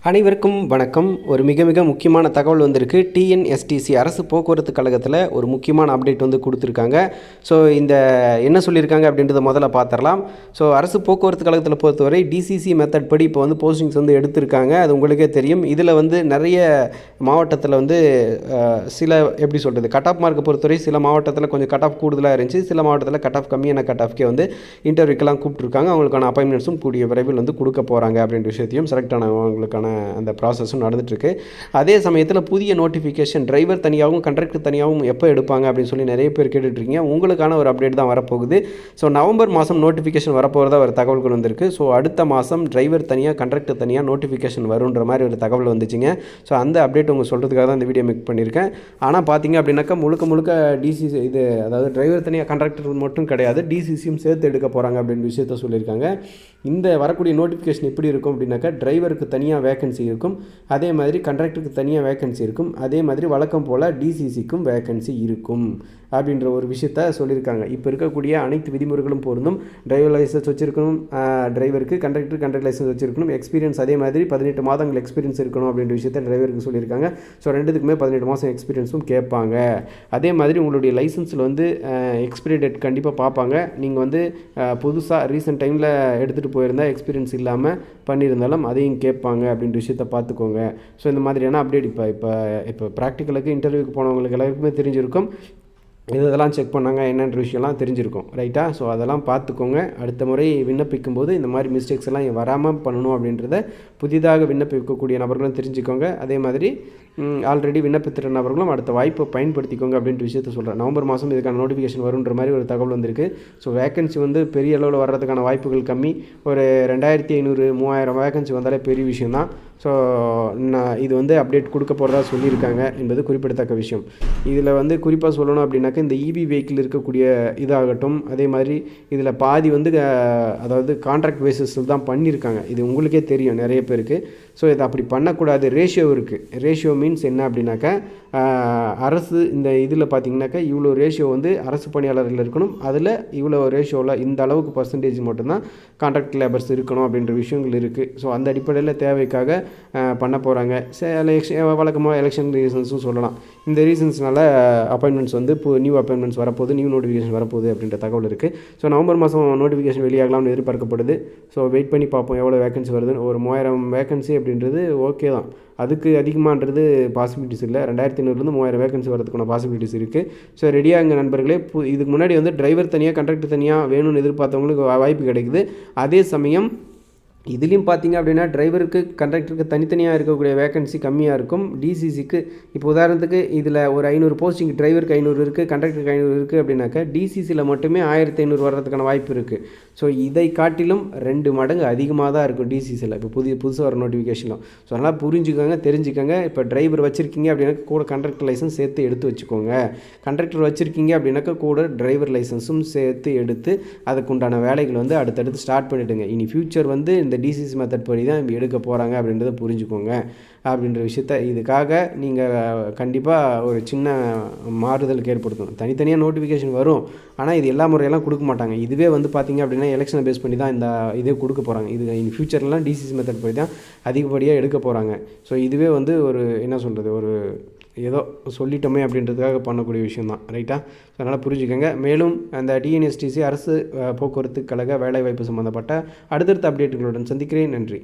அனைவருக்கும் வணக்கம். ஒரு மிக மிக முக்கியமான தகவல் வந்திருக்கு. டிஎன்எஸ்டிசி அரசு போக்குவரத்து கழகத்தில் ஒரு முக்கியமான அப்டேட் வந்து கொடுத்துருக்காங்க. ஸோ இந்த என்ன சொல்லியிருக்காங்க அப்படின்றத முதல்ல பார்த்துடலாம். ஸோ அரசு போக்குவரத்து கழகத்தில் பொறுத்தவரை டிசிசி மெத்தட் படி இப்போ வந்து போஸ்டிங்ஸ் வந்து எடுத்திருக்காங்க. அது உங்களுக்கே தெரியும். இதில் வந்து நிறைய மாவட்டத்தில் வந்து சில எப்படி சொல்கிறது, கட் ஆஃப் மார்க்கை பொறுத்தவரை சில மாவட்டத்தில் கொஞ்சம் கட் ஆஃப் கூடுதலாக இருந்துச்சு, சில மாவட்டத்தில் கட் ஆஃப் கம்மியான கட் ஆஃப்கே வந்து இன்டர்வியூக்கெல்லாம் கூப்பிட்ருக்காங்க. அவங்களுக்கான அப்பாயின்மெண்ட்ஸும் கூடிய விரைவில் வந்து கொடுக்க போகிறாங்க அப்படின்ற விஷயத்தையும், செலக்ட் ஆனவங்களுக்கான அந்த ப்ராசஸும் நடந்துட்டுருக்கு. அதே சமயத்தில் புதிய நோட்டிஃபிகேஷன் டிரைவர் தனியாகவும் கண்டக்டர் தனியாகவும் எப்போ எடுப்பாங்க அப்படின்னு சொல்லி நிறைய பேர் கேட்டுட்ருக்கீங்க. உங்களுக்கான ஒரு அப்டேட் தான் வரப்போகுது. ஸோ நவம்பர் மாதம் நோட்டிஃபிகேஷன் வரப்போகிறதா ஒரு தகவல்கள் வந்திருக்கு. ஸோ அடுத்த மாதம் டிரைவர் தனியாக கண்டக்டர் தனியாக நோட்டிஃபிகேஷன் வருன்ற மாதிரி ஒரு தகவல் வந்துச்சுங்க. ஸோ அந்த அப்டேட் உங்களுக்கு சொல்கிறதுக்காக தான் இந்த வீடியோ மேக் பண்ணியிருக்கேன். ஆனால் பார்த்தீங்க அப்படின்னாக்கா முழுக்க டிசிசி இது, அதாவது டிரைவர் தனியாக கண்டக்டர் மட்டும் கிடையாது, டிசிசியும் சேர்த்து எடுக்க போகிறாங்க அப்படின்ற விஷயத்த சொல்லியிருக்காங்க. இந்த வரக்கூடிய நோட்டிஃபிகேஷன் எப்படி இருக்கும் அப்படின்னாக்கா, டிரைவருக்கு தனியாக வேகன்சி இருக்கும், அதே மாதிரி கண்டக்டருக்கு தனியாக வேகன்சி இருக்கும், அதே மாதிரி வழக்கம் போல் டிசிசிக்கும் வேகன்சி இருக்கும் அப்படின்ற ஒரு விஷயத்த சொல்லியிருக்காங்க. இப்போ இருக்கக்கூடிய அனைத்து விதிமுறைகளும் பொருந்தும். டிரைவர் லைசன்ஸ் வச்சுருக்கணும் டிரைவருக்கு, கண்டக்டர் லைசன்ஸ் வச்சுருக்கணும், எக்ஸ்பீரியன்ஸ் அதே மாதிரி 18 மாதங்கள் எக்ஸ்பீரியன்ஸ் இருக்கணும் அப்படின்ற விஷயத்த டிரைவருக்கு சொல்லியிருக்காங்க. ஸோ ரெண்டுத்துக்குமே 18 மாதம் எக்ஸ்பீரியன்ஸும் கேட்பாங்க. அதே மாதிரி உங்களுடைய லைசன்ஸில் வந்து எக்ஸ்பீரி டேட் கண்டிப்பாக பார்ப்பாங்க. நீங்கள் வந்து புதுசாக ரீசெண்ட் டைமில் எடுத்துகிட்டு போயிருந்தால் எக்ஸ்பீரியன்ஸ் இல்லாமல் பண்ணியிருந்தாலும் அதையும் கேட்பாங்க அப்படின்ற விஷயத்தை பார்த்துக்கோங்க. ஸோ இந்த மாதிரியான அப்டேட் இப்போ ப்ராக்டிக்கலுக்கு இன்டர்வியூக்கு போனவங்களுக்கு எல்லாருக்குமே தெரிஞ்சிருக்கும். இதெல்லாம் செக் பண்ணாங்க என்னன்ற விஷயம்லாம் தெரிஞ்சிருக்கும், ரைட்டா? ஸோ அதெல்லாம் பார்த்துக்கோங்க. அடுத்த முறை விண்ணப்பிக்கும் போது இந்த மாதிரி மிஸ்டேக்ஸ் எல்லாம் வராமல் பண்ணணும் அப்படின்றத புதிதாக விண்ணப்பிக்கக்கூடிய நபர்களும் தெரிஞ்சுக்கோங்க. அதே மாதிரி ஆல்ரெடி விண்ணப்பித்த நபர்களும் அடுத்த வாய்ப்பை பயன்படுத்திக்கோங்க அப்படின்ற விஷயத்த சொல்கிறேன். நவம்பர் மாதம் இதுக்கான நோட்டிஃபிகேஷன் வருன்ற மாதிரி ஒரு தகவல் வந்திருக்கு. ஸோ வேகன்சி வந்து பெரிய அளவில் வர்றதுக்கான வாய்ப்புகள் கம்மி. ஒரு 2500-3000 வேகன்சி வந்தாலே பெரிய விஷயந்தான். ஸோ இது வந்து அப்டேட் கொடுக்க போகிறதா சொல்லியிருக்காங்க என்பது குறிப்பிடத்தக்க விஷயம். இதில் வந்து குறிப்பாக சொல்லணும் அப்படின்னாக்க, இந்த இவி வெஹிக்கிள் இருக்கக்கூடிய இதாகட்டும், அதே மாதிரி இதில் பாதி வந்து அதாவது கான்ட்ராக்ட் பேசிஸில் தான் பண்ணியிருக்காங்க. இது உங்களுக்கே தெரியும் நிறைய பேருக்கு. ஸோ இதை அப்படி பண்ணக்கூடாது. ரேஷியோ இருக்குது. ரேஷியோ மீன்ஸ் என்ன அப்படின்னாக்கா, அரசு இந்த இதில் பார்த்திங்கனாக்கா இவ்வளோ ரேஷியோ வந்து அரசு பணியாளர்கள் இருக்கணும், அதில் இவ்வளோ ரேஷியோவில் இந்த அளவுக்கு பர்சன்டேஜ் மட்டும்தான் கான்ட்ராக்ட் லேபர்ஸ் இருக்கணும் அப்படின்ற விஷயங்கள் இருக்குது. ஸோ அந்த அடிப்படையில் தேவைக்காக பண்ண போகிறாங்க. வழக்கமாக எலெக்ஷன் ரீசன்ஸும் சொல்லலாம். இந்த ரீசன்ஸ்னால அப்பாயின்மெண்ட்ஸ் வந்து இப்போ நியூ அப்பாயின்மெண்ட்ஸ் வரப்போகுது, நியூ நோட்டிஃபிகேஷன் வரப்போகுது அப்படின்ற தகவல் இருக்குது. ஸோ நவம்பர் மாதம் நோட்டிஃபிகேஷன் வெளியாகலாம்னு எதிர்பார்க்கப்படுது. ஸோ வெயிட் பண்ணி பார்ப்போம் எவ்வளோ வேகன்சி வருதுன்னு. ஒரு 3000 வேகன்சி அப்படின்றது ஓகே தான். அதுக்கு அதிகமானது பாசிபிலிட்டிஸ் இல்லை. 2500 3000 வேகன்சி வரதுக்கான பாசிபிலிட்டிஸ் இருக்குது. ஸோ ரெடியாகுங்க நண்பர்களே. இதுக்கு முன்னாடி வந்து டிரைவர் தனியாக கண்டக்டர் தனியாக வேணும்னு எதிர்பார்த்தவங்களுக்கு வாய்ப்பு கிடைக்குது. அதே சமயம் இதுலேயும் பார்த்திங்க அப்படின்னா டிரைவருக்கு கண்டக்டருக்கு தனித்தனியாக இருக்கக்கூடிய வேகன்சி கம்மியாக இருக்கும். டிசிசிக்கு இப்போ உதாரணத்துக்கு இதில் ஒரு 500 போஸ்டிங், டிரைவருக்கு 500 இருக்குது, கண்டக்டருக்கு 500 இருக்குது அப்படின்னாக்கா டிசிசியில் மட்டுமே 1500 வர்றதுக்கான வாய்ப்பு இருக்குது. ஸோ இதை காட்டிலும் 2 மடங்கு அதிகமாக தான் இருக்கும் டிசிசியில் இப்போ புதுசாக வர நோட்டிஃபிகேஷனும். ஸோ அதனால் புரிஞ்சுக்கோங்க, தெரிஞ்சுக்கோங்க. இப்போ டிரைவர் வச்சுருக்கீங்க அப்படின்னாக்கா கூட கண்டக்டர் லைசன்ஸ் சேர்த்து எடுத்து வச்சுக்கோங்க. கண்டக்டர் வச்சுருக்கீங்க அப்படின்னாக்கா கூட டிரைவர் லைசன்ஸும் சேர்த்து எடுத்து அதுக்குண்டான வேலைகள் வந்து அடுத்தடுத்து ஸ்டார்ட் பண்ணிவிடுங்க. இனி ஃப்யூச்சர் வந்து இந்த டிசிசி மெத்தட் படி தான் எடுக்க போகிறாங்க அப்படின்றத புரிஞ்சுக்கோங்க அப்படின்ற விஷயத்த. இதுக்காக நீங்கள் கண்டிப்பாக ஒரு சின்ன மாறுதலுக்கு ஏற்படுத்தணும். தனித்தனியாக நோட்டிஃபிகேஷன் வரும், ஆனால் இது எல்லா முறையெல்லாம் கொடுக்க மாட்டாங்க. இதுவே வந்து பார்த்திங்க அப்படின்னா எலெக்ஷனை பேஸ் பண்ணி தான் இந்த இதே கொடுக்க போகிறாங்க. இது இன் ஃபியூச்சர்லாம் டிசிசி மெத்தட் படி தான் அதிகப்படியாக எடுக்க போகிறாங்க. ஸோ இதுவே வந்து ஒரு என்ன சொல்கிறது, ஒரு ஏதோ சொல்லிட்டோமே அப்படின்றதுக்காக பண்ணக்கூடிய விஷயந்தான், ரைட்டா? ஸோ அதனால் புரிஞ்சுக்கோங்க. மேலும் அந்த டிஎன்எஸ்டிசி அரசு போக்குவரத்து கழக வேலைவாய்ப்பு சம்மந்தப்பட்ட அடுத்தடுத்த அப்டேட்டுகளுடன் சந்திக்கிறேன். நன்றி.